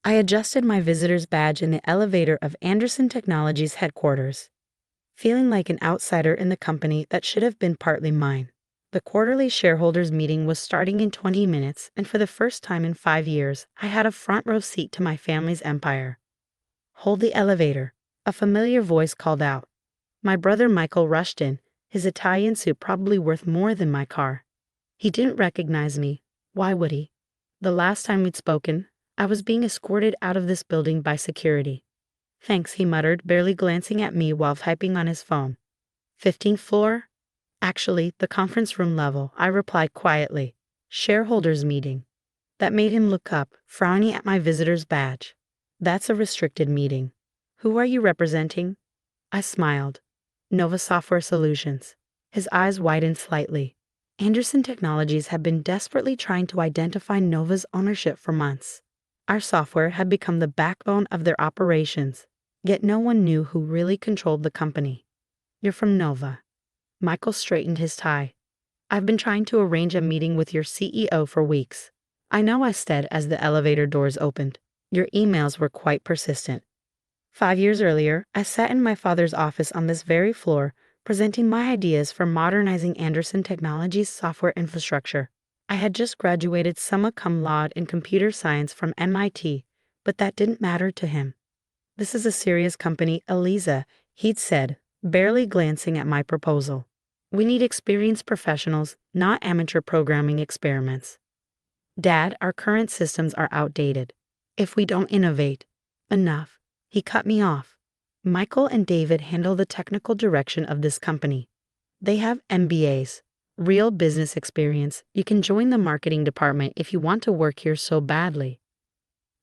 I adjusted my visitor's badge in the elevator of Anderson Technologies headquarters, feeling like an outsider in the company that should have been partly mine. The quarterly shareholders meeting was starting in 20 minutes, and for the first time in 5 years, I had a front row seat to my family's empire. "Hold the elevator," a familiar voice called out. My brother Michael rushed in, his Italian suit probably worth more than my car. He didn't recognize me. Why would he? The last time we'd spoken, I was being escorted out of this building by security. "Thanks," he muttered, barely glancing at me while typing on his phone. 15th floor? Actually, the conference room level, I replied quietly. Shareholders meeting. That made him look up, frowning at my visitor's badge. "That's a restricted meeting. Who are you representing?" I smiled. "Nova Software Solutions." His eyes widened slightly. Anderson Technologies had been desperately trying to identify Nova's ownership for months. Our software had become the backbone of their operations, yet no one knew who really controlled the company. "You're from Nova." Michael straightened his tie. "I've been trying to arrange a meeting with your CEO for weeks." "I know," I said as the elevator doors opened. "Your emails were quite persistent." 5 years earlier, I sat in my father's office on this very floor, presenting my ideas for modernizing Anderson Technologies' software infrastructure. I had just graduated summa cum laude in computer science from MIT, but that didn't matter to him. "This is a serious company, Eliza," he'd said, barely glancing at my proposal. "We need experienced professionals, not amateur programming experiments." "Dad, our current systems are outdated. If we don't innovate." "Enough." He cut me off. "Michael and David handle the technical direction of this company. They have MBAs, real business experience. You can join the marketing department if you want to work here so badly."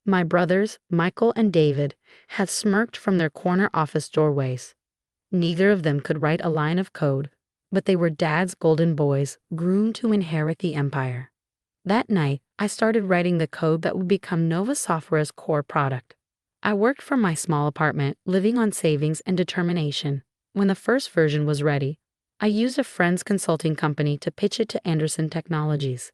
My brothers, Michael and David, had smirked from their corner office doorways. Neither of them could write a line of code, but they were Dad's golden boys, groomed to inherit the empire. That night, I started writing the code that would become Nova Software's core product. I worked from my small apartment, living on savings and determination. When the first version was ready, I used a friend's consulting company to pitch it to Anderson Technologies.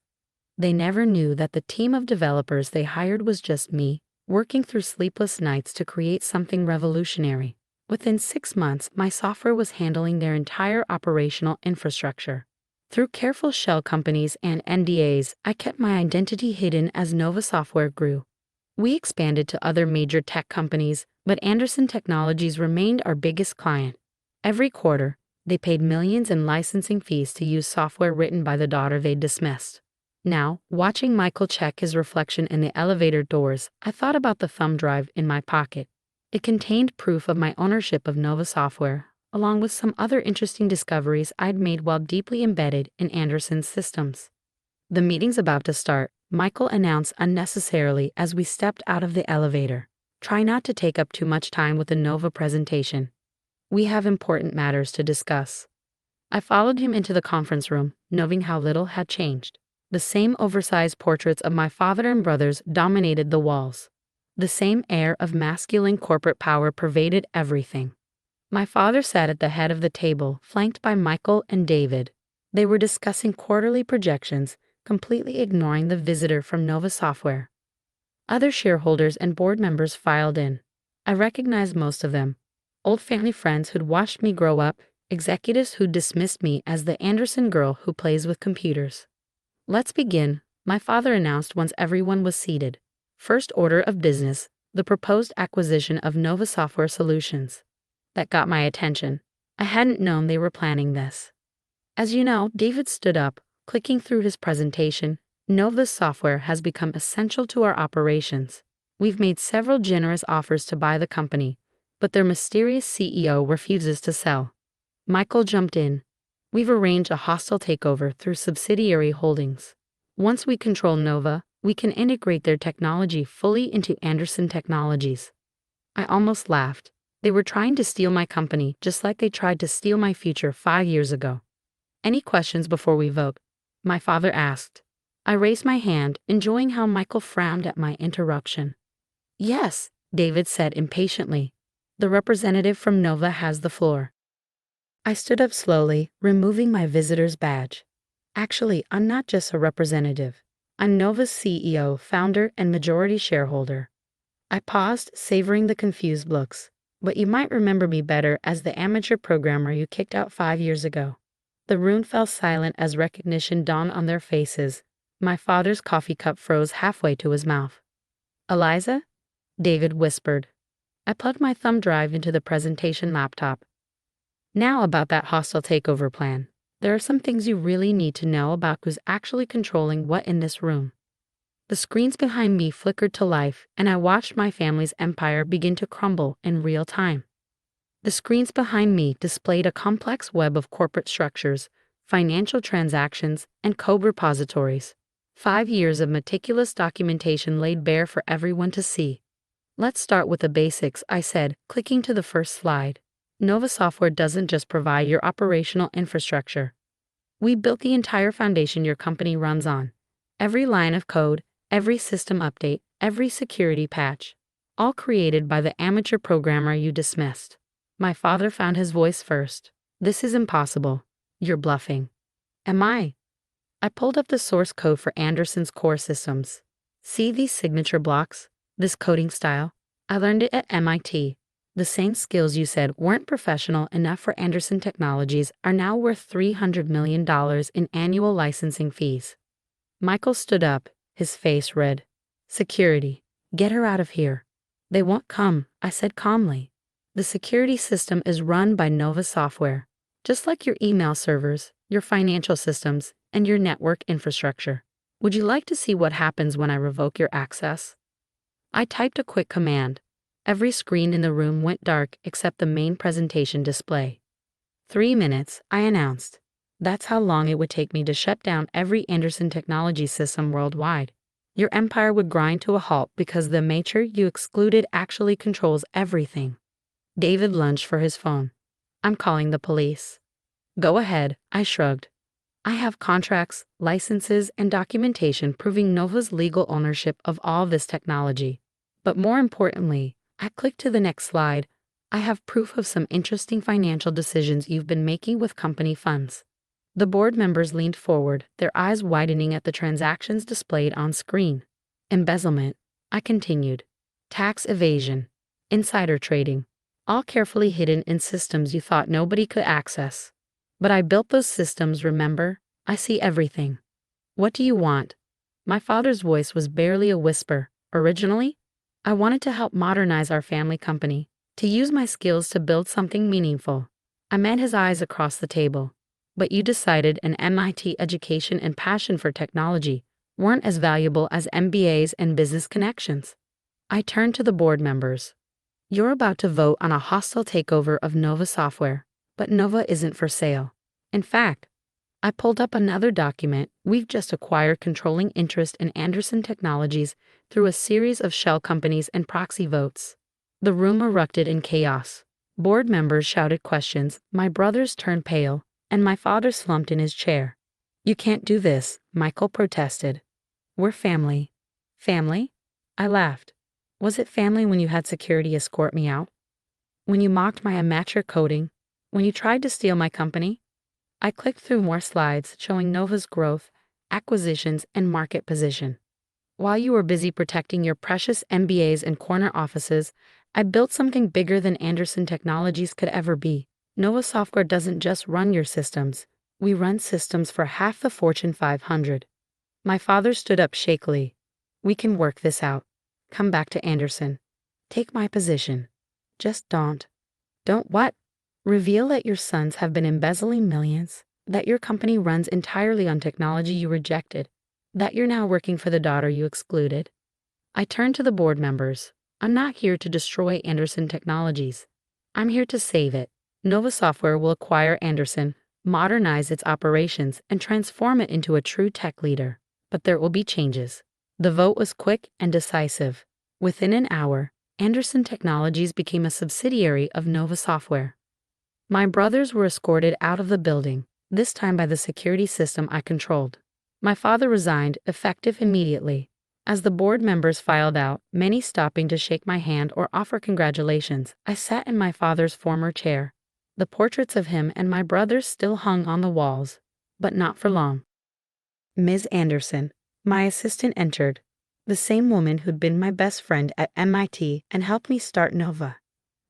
They never knew that the team of developers they hired was just me, working through sleepless nights to create something revolutionary. Within 6 months, my software was handling their entire operational infrastructure. Through careful shell companies and NDAs, I kept my identity hidden as Nova Software grew. We expanded to other major tech companies, but Anderson Technologies remained our biggest client. Every quarter, they paid millions in licensing fees to use software written by the daughter they'd dismissed. Now, watching Michael check his reflection in the elevator doors, I thought about the thumb drive in my pocket. It contained proof of my ownership of Nova Software, along with some other interesting discoveries I'd made while deeply embedded in Anderson's systems. "The meeting's about to start," Michael announced unnecessarily as we stepped out of the elevator. "Try not to take up too much time with the Nova presentation. We have important matters to discuss." I followed him into the conference room, knowing how little had changed. The same oversized portraits of my father and brothers dominated the walls. The same air of masculine corporate power pervaded everything. My father sat at the head of the table, flanked by Michael and David. They were discussing quarterly projections, completely ignoring the visitor from Nova Software. Other shareholders and board members filed in. I recognized most of them. Old family friends who'd watched me grow up, executives who dismissed me as the Anderson girl who plays with computers. "Let's begin," my father announced once everyone was seated. "First order of business, the proposed acquisition of Nova Software Solutions." That got my attention. I hadn't known they were planning this. "As you know," David stood up, clicking through his presentation, "Nova's software has become essential to our operations. We've made several generous offers to buy the company, but their mysterious CEO refuses to sell." Michael jumped in. "We've arranged a hostile takeover through subsidiary holdings. Once we control Nova, we can integrate their technology fully into Anderson Technologies." I almost laughed. They were trying to steal my company just like they tried to steal my future 5 years ago. "Any questions before we vote?" my father asked. I raised my hand, enjoying how Michael frowned at my interruption. "Yes," David said impatiently. "The representative from Nova has the floor." I stood up slowly, removing my visitor's badge. "Actually, I'm not just a representative. I'm Nova's CEO, founder, and majority shareholder." I paused, savoring the confused looks. But you might remember me better as the amateur programmer you kicked out 5 years ago. The room fell silent as recognition dawned on their faces. My father's coffee cup froze halfway to his mouth. Eliza? David whispered. I plugged my thumb drive into the presentation laptop. Now about that hostile takeover plan. There are some things you really need to know about who's actually controlling what in this room. The screens behind me flickered to life, and I watched my family's empire begin to crumble in real time. The screens behind me displayed a complex web of corporate structures, financial transactions, and code repositories. 5 years of meticulous documentation laid bare for everyone to see. Let's start with the basics, I said, clicking to the first slide. Nova Software doesn't just provide your operational infrastructure. We built the entire foundation your company runs on. Every line of code, every system update, every security patch, all created by the amateur programmer you dismissed. My father found his voice first. This is impossible. You're bluffing. Am I? I pulled up the source code for Anderson's core systems. See these signature blocks? This coding style? I learned it at MIT. The same skills you said weren't professional enough for Anderson Technologies are now worth $300 million in annual licensing fees. Michael stood up, his face red. Security. Get her out of here. They won't come, I said calmly. The security system is run by Nova Software, just like your email servers, your financial systems, and your network infrastructure. Would you like to see what happens when I revoke your access? I typed a quick command. Every screen in the room went dark except the main presentation display. 3 minutes, I announced. That's how long it would take me to shut down every Anderson Technology system worldwide. Your empire would grind to a halt because the mature you excluded actually controls everything. David lunged for his phone. I'm calling the police. Go ahead, I shrugged. I have contracts, licenses, and documentation proving Nova's legal ownership of all this technology. But more importantly, I clicked to the next slide. I have proof of some interesting financial decisions you've been making with company funds. The board members leaned forward, their eyes widening at the transactions displayed on screen. Embezzlement, I continued. Tax evasion. Insider trading. All carefully hidden in systems you thought nobody could access. But I built those systems, remember? I see everything. What do you want? My father's voice was barely a whisper. Originally, I wanted to help modernize our family company, to use my skills to build something meaningful. I met his eyes across the table. But you decided an MIT education and passion for technology weren't as valuable as MBAs and business connections. I turned to the board members. You're about to vote on a hostile takeover of Nova Software, but Nova isn't for sale. In fact, I pulled up another document. We've just acquired controlling interest in Anderson Technologies through a series of shell companies and proxy votes. The room erupted in chaos. Board members shouted questions, my brothers turned pale, and my father slumped in his chair. You can't do this, Michael protested. We're family. Family? I laughed. Was it family when you had security escort me out? When you mocked my amateur coding? When you tried to steal my company? I clicked through more slides showing Nova's growth, acquisitions, and market position. While you were busy protecting your precious MBAs and corner offices, I built something bigger than Anderson Technologies could ever be. Nova Software doesn't just run your systems. We run systems for half the Fortune 500. My father stood up shakily. We can work this out. Come back to Anderson. Take my position. Just don't. Don't what? Reveal that your sons have been embezzling millions, that your company runs entirely on technology you rejected, that you're now working for the daughter you excluded. I turned to the board members. I'm not here to destroy Anderson Technologies. I'm here to save it. Nova Software will acquire Anderson, modernize its operations, and transform it into a true tech leader. But there will be changes. The vote was quick and decisive. Within an hour, Anderson Technologies became a subsidiary of Nova Software. My brothers were escorted out of the building, this time by the security system I controlled. My father resigned, effective immediately. As the board members filed out, many stopping to shake my hand or offer congratulations, I sat in my father's former chair. The portraits of him and my brothers still hung on the walls, but not for long. Ms. Anderson, my assistant entered. The same woman who'd been my best friend at MIT and helped me start Nova.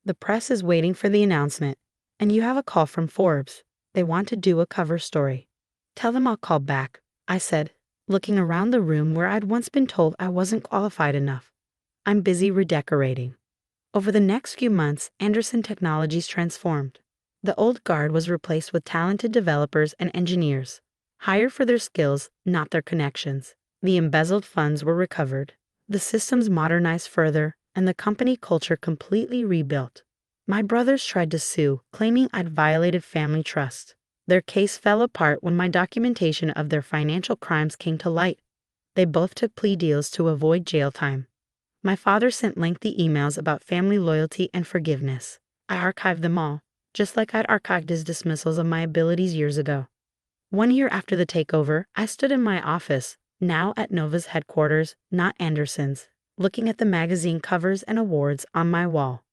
The press is waiting for the announcement, and you have a call from Forbes. They want to do a cover story. Tell them I'll call back, I said, looking around the room where I'd once been told I wasn't qualified enough. I'm busy redecorating. Over the next few months, Anderson Technologies transformed. The old guard was replaced with talented developers and engineers, hired for their skills, not their connections. The embezzled funds were recovered, the systems modernized further, and the company culture completely rebuilt. My brothers tried to sue, claiming I'd violated family trust. Their case fell apart when my documentation of their financial crimes came to light. They both took plea deals to avoid jail time. My father sent lengthy emails about family loyalty and forgiveness. I archived them all, just like I'd archived his dismissals of my abilities years ago. 1 year after the takeover, I stood in my office, now at Nova's headquarters, not Anderson's, looking at the magazine covers and awards on my wall.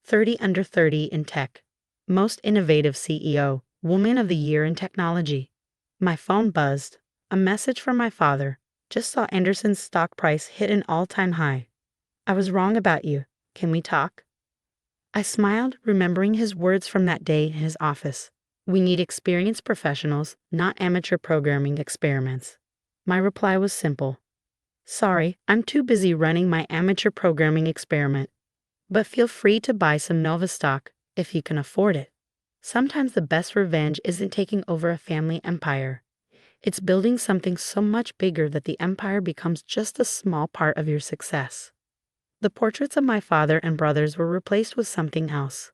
30 under 30 in tech. Most innovative CEO, Woman of the Year in technology. My phone buzzed. A message from my father. Just saw Anderson's stock price hit an all-time high. I was wrong about you. Can we talk? I smiled, remembering his words from that day in his office. We need experienced professionals, not amateur programming experiments. My reply was simple. Sorry, I'm too busy running my amateur programming experiment. But feel free to buy some Nova stock, if you can afford it. Sometimes the best revenge isn't taking over a family empire. It's building something so much bigger that the empire becomes just a small part of your success. The portraits of my father and brothers were replaced with something else.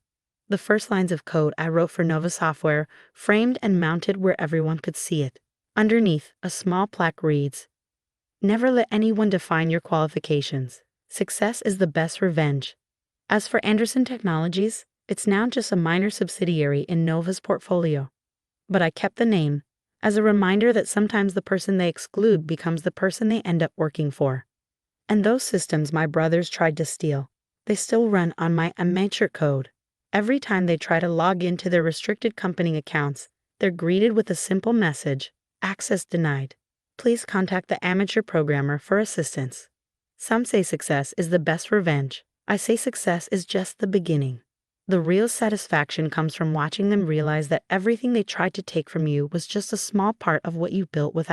The first lines of code I wrote for Nova Software, framed and mounted where everyone could see it. Underneath, a small plaque reads, "Never let anyone define your qualifications. Success is the best revenge." As for Anderson Technologies, it's now just a minor subsidiary in Nova's portfolio. But I kept the name, as a reminder that sometimes the person they exclude becomes the person they end up working for. And those systems my brothers tried to steal, they still run on my amateur code. Every time they try to log into their restricted company accounts, they're greeted with a simple message, "Access denied. Please contact the amateur programmer for assistance." Some say success is the best revenge. I say success is just the beginning. The real satisfaction comes from watching them realize that everything they tried to take from you was just a small part of what you built without